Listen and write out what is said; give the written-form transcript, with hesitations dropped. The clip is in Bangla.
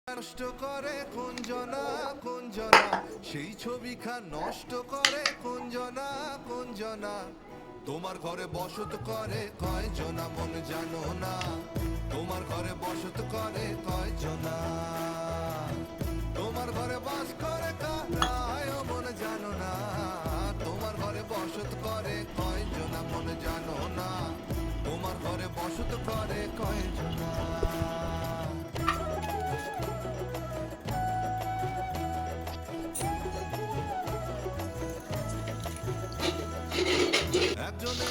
নষ্ট করে কুঞ্জনা কুঞ্জনা, সেই ছবিখান নষ্ট করে কুঞ্জনা কুঞ্জনা। তোমার ঘরে বসত করে কয়জনা মন জানো না, তোমার ঘরে বসত করে কয়জনা, তোমার ঘরে বাস করে কারায় মন জানো না, তোমার ঘরে বসত করে কয়জনা মন জানো না, তোমার ঘরে বসত করে কয়জনা। একজনে